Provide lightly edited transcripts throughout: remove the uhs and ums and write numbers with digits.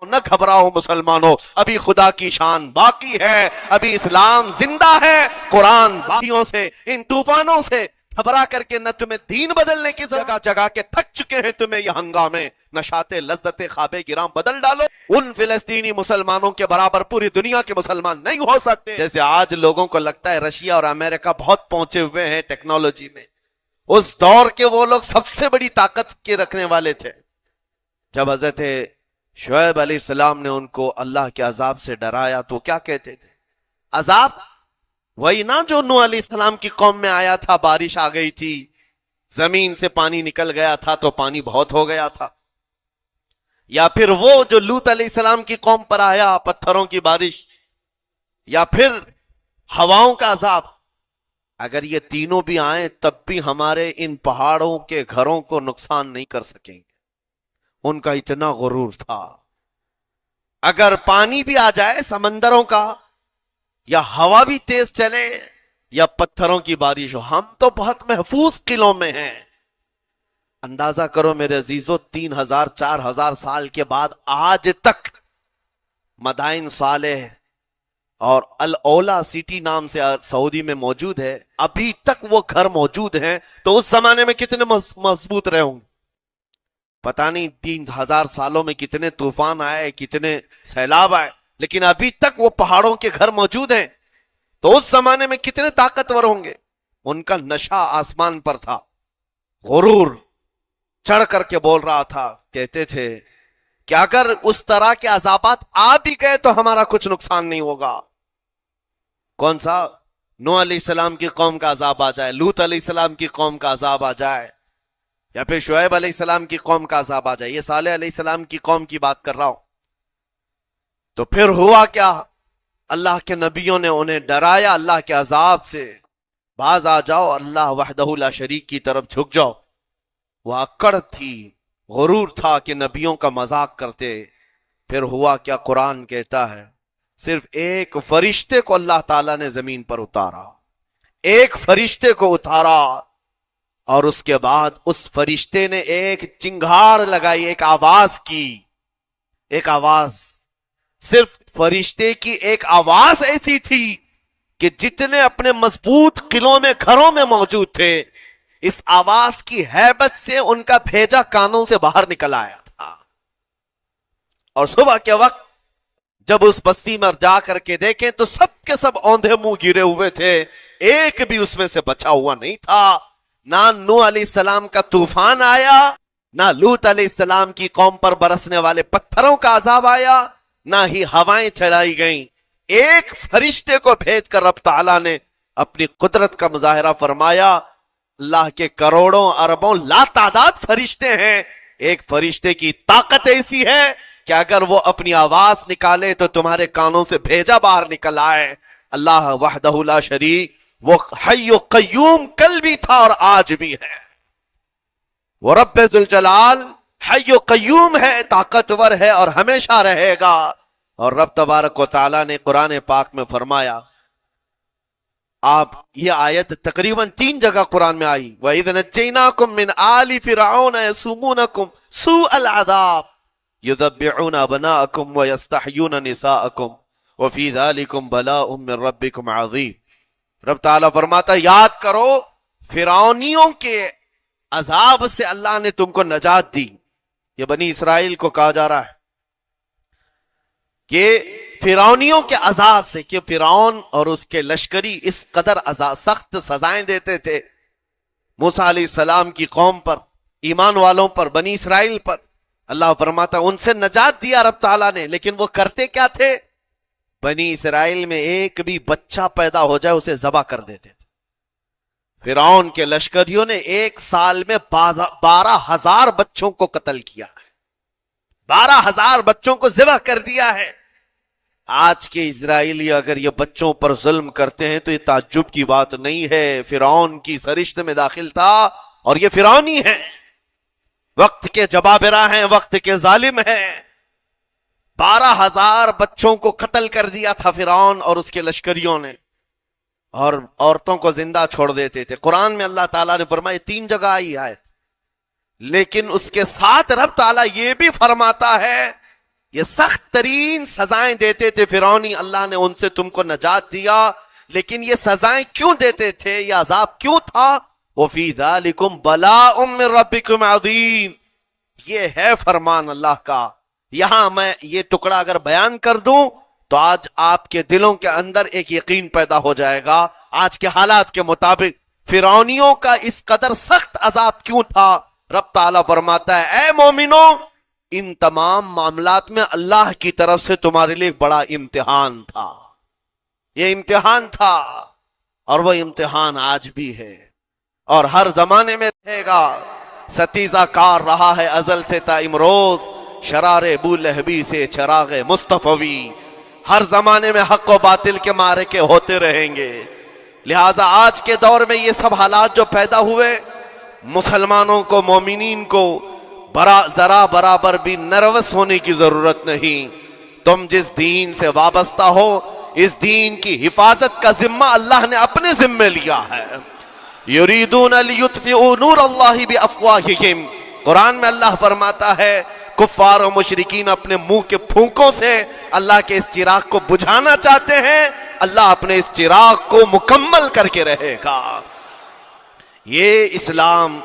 نہ گھبراؤ مسلمانوں، ابھی خدا کی شان باقی ہے، ابھی اسلام زندہ ہے، قرآن باقیوں سے، ان طوفانوں سے گھبرا کر کے نہ تمہیں دین بدلنے کی جگہ جگہ کے تھک چکے ہیں تمہیں یہ ہنگامے، نشاط لذت خواب گرام بدل ڈالو۔ ان فلسطینی مسلمانوں کے برابر پوری دنیا کے مسلمان نہیں ہو سکتے۔ جیسے آج لوگوں کو لگتا ہے رشیا اور امریکہ بہت پہنچے ہوئے ہیں ٹیکنالوجی میں، اس دور کے وہ لوگ سب سے بڑی طاقت کے رکھنے والے تھے۔ جب حضرت شعیب علیہ السلام نے ان کو اللہ کے عذاب سے ڈرایا تو کیا کہتے تھے؟ عذاب وہی نا جو نوح علیہ السلام کی قوم میں آیا تھا، بارش آ گئی تھی، زمین سے پانی نکل گیا تھا تو پانی بہت ہو گیا تھا، یا پھر وہ جو لوط علیہ السلام کی قوم پر آیا پتھروں کی بارش، یا پھر ہواؤں کا عذاب۔ اگر یہ تینوں بھی آئیں تب بھی ہمارے ان پہاڑوں کے گھروں کو نقصان نہیں کر سکیں گے، ان کا اتنا غرور تھا۔ اگر پانی بھی آ جائے سمندروں کا، یا ہوا بھی تیز چلے، یا پتھروں کی بارش ہو، ہم تو بہت محفوظ قلعوں میں ہیں۔ اندازہ کرو میرے عزیزو، 3000 4000 سال کے بعد آج تک مدائن صالح اور الاولا سٹی نام سے سعودی میں موجود ہے، ابھی تک وہ گھر موجود ہیں، تو اس زمانے میں کتنے مضبوط رہے ہوں گے؟ پتہ نہیں 3000 سالوں میں کتنے طوفان آئے، کتنے سیلاب آئے، لیکن ابھی تک وہ پہاڑوں کے گھر موجود ہیں، تو اس زمانے میں کتنے طاقتور ہوں گے۔ ان کا نشہ آسمان پر تھا، غرور چڑھ کر کے بول رہا تھا، کہتے تھے کہ اگر اس طرح کے عذابات آ بھی گئے تو ہمارا کچھ نقصان نہیں ہوگا۔ کون سا؟ نوح علیہ السلام کی قوم کا عذاب آ جائے، لوط علیہ السلام کی قوم کا عذاب آ جائے، یا پھر شعیب علیہ السلام کی قوم کا عذاب آ جائے، یہ صالح علیہ السلام کی قوم کی بات کر رہا ہوں۔ تو پھر ہوا کیا؟ اللہ کے نبیوں نے انہیں ڈرایا اللہ کے عذاب سے، باز آ جاؤ، اللہ وحدہ لا شریک کی طرف جھک جاؤ۔ وہ اکڑ تھی، غرور تھا کہ نبیوں کا مذاق کرتے۔ پھر ہوا کیا؟ قرآن کہتا ہے صرف ایک فرشتے کو اللہ تعالیٰ نے زمین پر اتارا، ایک فرشتے کو اتارا، اور اس کے بعد اس فرشتے نے ایک چنگھاڑ لگائی، ایک آواز کی، ایک آواز، صرف فرشتے کی ایک آواز ایسی تھی کہ جتنے اپنے مضبوط قلعوں میں گھروں میں موجود تھے، اس آواز کی ہیبت سے ان کا بھیجا کانوں سے باہر نکل آیا تھا۔ اور صبح کے وقت جب اس بستی میں جا کر کے دیکھیں تو سب کے سب اوندھے منہ گرے ہوئے تھے، ایک بھی اس میں سے بچا ہوا نہیں تھا۔ نہ نوح علیہ السلام کا طوفان آیا، نہ لوط علیہ السلام کی قوم پر برسنے والے پتھروں کا عذاب آیا، نہ ہی ہوائیں چلائی گئیں۔ ایک فرشتے کو بھیج کر رب تعالیٰ نے اپنی قدرت کا مظاہرہ فرمایا۔ اللہ کے کروڑوں اربوں لا تعداد فرشتے ہیں، ایک فرشتے کی طاقت ایسی ہے کہ اگر وہ اپنی آواز نکالے تو تمہارے کانوں سے بھیجا باہر نکل آئے۔ اللہ وحدہ لا شریک، وہ حی و قیوم کل بھی تھا اور آج بھی ہے، وہ رب ذوالجلال حی و قیوم ہے، طاقتور ہے اور ہمیشہ رہے گا۔ اور رب تبارک و تعالیٰ نے قرآن پاک میں فرمایا، آپ یہ آیت تقریباً 3 جگہ قرآن میں آئی، وَإِذْ نَجَّيْنَاكُمْ مِنْ آلِ فِرْعَوْنَ يَسُومُونَكُمْ سُوءَ الْعَذَابِ يُذَبِّحُونَ أَبْنَاءَكُمْ وَيَسْتَحْيُونَ نِسَاءَكُمْ وَفِي ذَلِكُمْ بَلَاءٌ مِّن رَبِّكُمْ عَظِيمٌ۔ رب تعالیٰ فرماتا یاد کرو فرعونیوں کے عذاب سے اللہ نے تم کو نجات دی۔ یہ بنی اسرائیل کو کہا جا رہا ہے کہ فرعونیوں کے عذاب سے، کہ فرعون اور اس کے لشکری اس قدر سخت سزائیں دیتے تھے موسیٰ علیہ السلام کی قوم پر، ایمان والوں پر، بنی اسرائیل پر۔ اللہ فرماتا ان سے نجات دیا رب تعالیٰ نے، لیکن وہ کرتے کیا تھے؟ بنی اسرائیل میں ایک بھی بچہ پیدا ہو جائے اسے ذبح کر دیتے تھے۔ فرعون کے لشکریوں نے ایک سال میں 12,000 بچوں کو قتل کیا ہے، 12,000 بچوں کو ذبح کر دیا ہے۔ آج کے اسرائیلی اگر یہ بچوں پر ظلم کرتے ہیں تو یہ تعجب کی بات نہیں ہے، فرعون کی سرشت میں داخل تھا اور یہ فرعونی ہے، وقت کے جبابرہ ہیں، وقت کے ظالم ہیں۔ 12,000 بچوں کو قتل کر دیا تھا فرعون اور اس کے لشکریوں نے، اور عورتوں کو زندہ چھوڑ دیتے تھے۔ قرآن میں اللہ تعالیٰ نے فرمایا 3 جگہ آئی آیت، لیکن اس کے ساتھ رب تعالیٰ یہ بھی فرماتا ہے یہ سخت ترین سزائیں دیتے تھے فرعونی، اللہ نے ان سے تم کو نجات دیا، لیکن یہ سزائیں کیوں دیتے تھے، یہ عذاب کیوں تھا؟ وَفِي ذَلِكُمْ بَلَاءٌ مِّن رَبِّكُمْ عَظِيمٌ، یہ ہے فرمان اللہ کا۔ یہاں میں یہ ٹکڑا اگر بیان کر دوں تو آج آپ کے دلوں کے اندر ایک یقین پیدا ہو جائے گا آج کے حالات کے مطابق فرعونیوں کا اس قدر سخت عذاب کیوں تھا۔ رب تعالیٰ فرماتا ہے اے مومنوں، ان تمام معاملات میں اللہ کی طرف سے تمہارے لیے ایک بڑا امتحان تھا، یہ امتحان تھا، اور وہ امتحان آج بھی ہے اور ہر زمانے میں رہے گا۔ ستیزہ کار رہا ہے ازل سے تا امروز، شرار ابو لہبی سے چراغ مصطفی، ہر زمانے میں حق و باطل کے معرکے ہوتے رہیں گے۔ لہٰذا آج کے دور میں یہ سب حالات جو پیدا ہوئے، مسلمانوں کو، مومنین کو ذرا برابر بھی نروس ہونے کی ضرورت نہیں۔ تم جس دین سے وابستہ ہو، اس دین کی حفاظت کا ذمہ اللہ نے اپنے ذمے لیا ہے۔ یریدون لیطفئوا نور اللہ بافواہہم، قرآن میں اللہ فرماتا ہے کفار و مشرکین اپنے منہ کے پھونکوں سے اللہ کے اس چراغ کو بجھانا چاہتے ہیں، اللہ اپنے اس چراغ کو مکمل کر کے رہے گا۔ یہ اسلام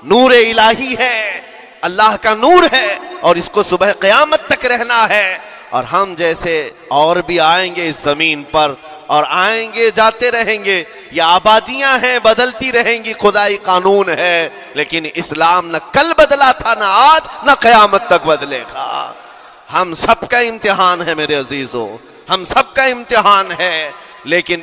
نور الہی ہے، اللہ کا نور ہے، اور اس کو صبح قیامت تک رہنا ہے۔ اور ہم جیسے اور بھی آئیں گے اس زمین پر، اور آئیں گے جاتے رہیں گے، یہ آبادیاں ہیں بدلتی رہیں گی، خدائی قانون ہے، لیکن اسلام نہ کل بدلا تھا، نہ آج، نہ قیامت تک بدلے گا۔ ہم سب کا امتحان ہے میرے عزیزو، ہم سب کا امتحان ہے، لیکن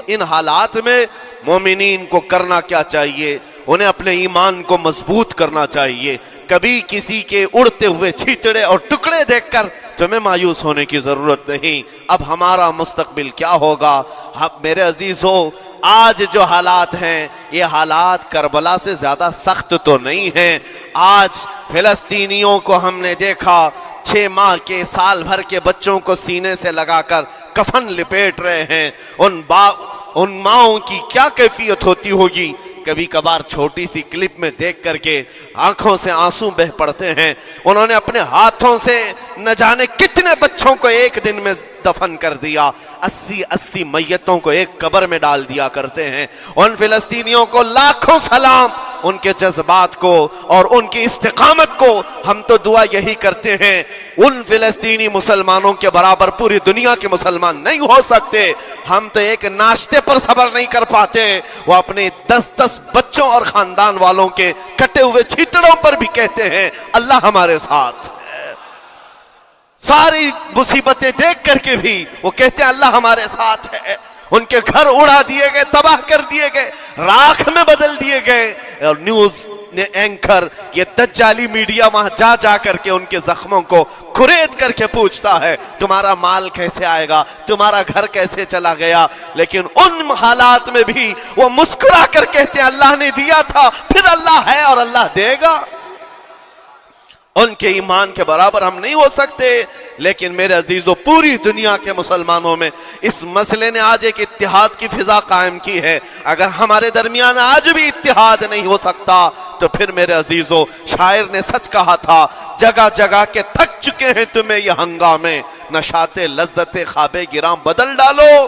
ان حالات میں مومنین کو کرنا کیا چاہیے؟ انہیں اپنے ایمان کو مضبوط کرنا چاہیے۔ کبھی کسی کے اڑتے ہوئے چھیٹڑے اور ٹکڑے دیکھ کر تمہیں مایوس ہونے کی ضرورت نہیں۔ اب ہمارا مستقبل کیا ہوگا؟ میرے عزیزو، آج جو حالات ہیں یہ حالات کربلا سے زیادہ سخت تو نہیں ہیں۔ آج فلسطینیوں کو ہم نے دیکھا 6 ماہ کے، سال بھر کے بچوں کو سینے سے لگا کر کفن لپیٹ رہے ہیں۔ ان ماؤں کی کیا کیفیت ہوتی ہوگی؟ کبھی کبھار چھوٹی سی کلپ میں دیکھ کر کے آنکھوں سے آنسو بہ پڑتے ہیں۔ انہوں نے اپنے ہاتھوں سے نہ جانے کتنے بچوں کو ایک دن میں دفن کر دیا، 80 میتوں کو ایک قبر میں ڈال دیا کرتے ہیں۔ ان فلسطینیوں کو لاکھوں سلام، ان کے جذبات کو اور ان کی استقامت کو ہم تو دعا یہی کرتے ہیں، ان فلسطینی مسلمانوں کے برابر پوری دنیا کے مسلمان نہیں ہو سکتے۔ ہم تو ایک ناشتے پر صبر نہیں کر پاتے، وہ اپنے 10 بچوں اور خاندان والوں کے کٹے ہوئے چھیٹڑوں پر بھی کہتے ہیں اللہ ہمارے ساتھ ہے۔ ساری مصیبتیں دیکھ کر کے بھی وہ کہتے ہیں اللہ ہمارے ساتھ ہے۔ ان کے گھر اڑا دیے گئے، تباہ کر دیے گئے، راکھ میں بدل دیے گئے، اور نیوز اینکر یہ دجالی میڈیا وہاں جا کر کے ان کے زخموں کو کھرید کر کے پوچھتا ہے تمہارا مال کیسے آئے گا، تمہارا گھر کیسے چلا گیا، لیکن ان حالات میں بھی وہ مسکرا کر کہتے ہیں اللہ نے دیا تھا، پھر اللہ ہے اور اللہ دے گا۔ ان کے ایمان کے برابر ہم نہیں ہو سکتے، لیکن میرے عزیزو پوری دنیا کے مسلمانوں میں اس مسئلے نے آج ایک اتحاد کی فضا قائم کی ہے۔ اگر ہمارے درمیان آج بھی اتحاد نہیں ہو سکتا تو پھر میرے عزیزو شاعر نے سچ کہا تھا جگہ جگہ کے تھک چکے ہیں تمہیں یہ ہنگامے، نشاط لذت خواب گرام بدل ڈالو،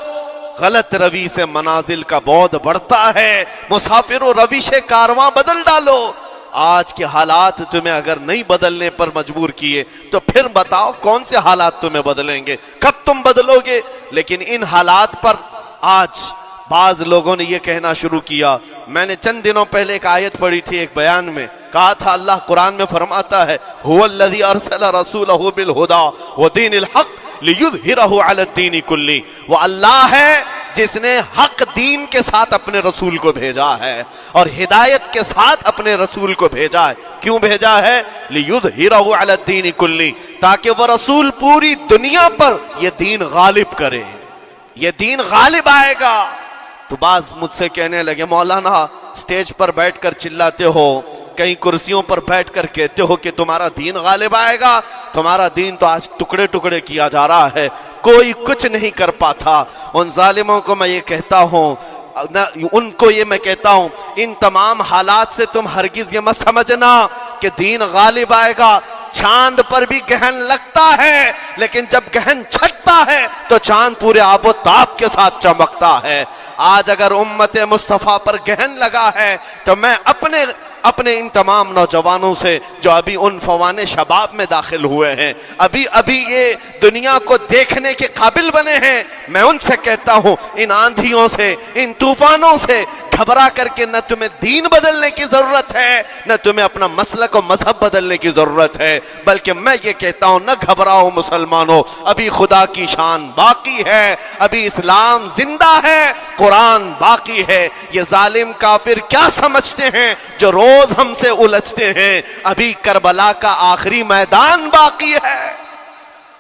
غلط روی سے منازل کا بعد بڑھتا ہے، مسافر و روش کارواں بدل ڈالو۔ آج کے حالات تمہیں اگر نہیں بدلنے پر مجبور کیے تو پھر بتاؤ کون سے حالات تمہیں بدلیں گے، کب تم بدلو گے؟ لیکن ان حالات پر آج بعض لوگوں نے یہ کہنا شروع کیا۔ میں نے چند دنوں پہلے ایک آیت پڑھی تھی، ایک بیان میں کہا تھا اللہ قرآن میں فرماتا ہے هو الذی ارسل رسولہ بالہدی ودین الحق لیظہرہ علی الدین کلہ، وہ اللہ ہے جس نے حق دین کے ساتھ اپنے رسول کو بھیجا ہے اور ہدایت کے ساتھ اپنے رسول کو بھیجا ہے۔ کیوں بھیجا ہے؟ لیظہرہ علی الدین کلہ، تاکہ وہ رسول پوری دنیا پر یہ دین غالب کرے، یہ دین غالب آئے گا۔ تو بعض مجھ سے کہنے لگے مولانا سٹیج پر بیٹھ کر چلاتے ہو، کئی کرسیوں پر بیٹھ کر کہتے ہو کہ تمہارا دین غالب آئے گا، تمہارا دین تو آج ٹکڑے ٹکڑے کیا جا رہا ہے، کوئی کچھ نہیں کر پاتا۔ ان ظالموں کو میں یہ کہتا ہوں، ان کو یہ میں کہتا ہوں، ان تمام حالات سے تم ہرگز یہ مت سمجھنا کہ دین غالب آئے گا۔ چاند پر بھی گہن لگتا ہے، لیکن جب گہن چھٹتا ہے تو چاند پورے آب و تاب کے ساتھ چمکتا ہے۔ آج اگر امت مصطفیٰ پر گہن لگا ہے تو میں اپنے ان تمام نوجوانوں سے جو ابھی ان فوان شباب میں داخل ہوئے ہیں، ابھی یہ دنیا کو دیکھنے کے قابل بنے ہیں، میں ان سے کہتا ہوں ان آندھیوں سے، ان طوفانوں سے گھبرا کر کے نہ تمہیں دین بدلنے کی ضرورت ہے، نہ تمہیں اپنا مسلک و مذہب بدلنے کی ضرورت ہے، بلکہ میں یہ کہتا ہوں نہ گھبراؤ مسلمانوں، ابھی خدا کی شان باقی ہے، ابھی اسلام زندہ ہے، قرآن باقی ہے۔ یہ ظالم کافر کیا سمجھتے ہیں جو روز ہم سے الجھتے ہیں؟ ابھی کربلا کا آخری میدان باقی ہے۔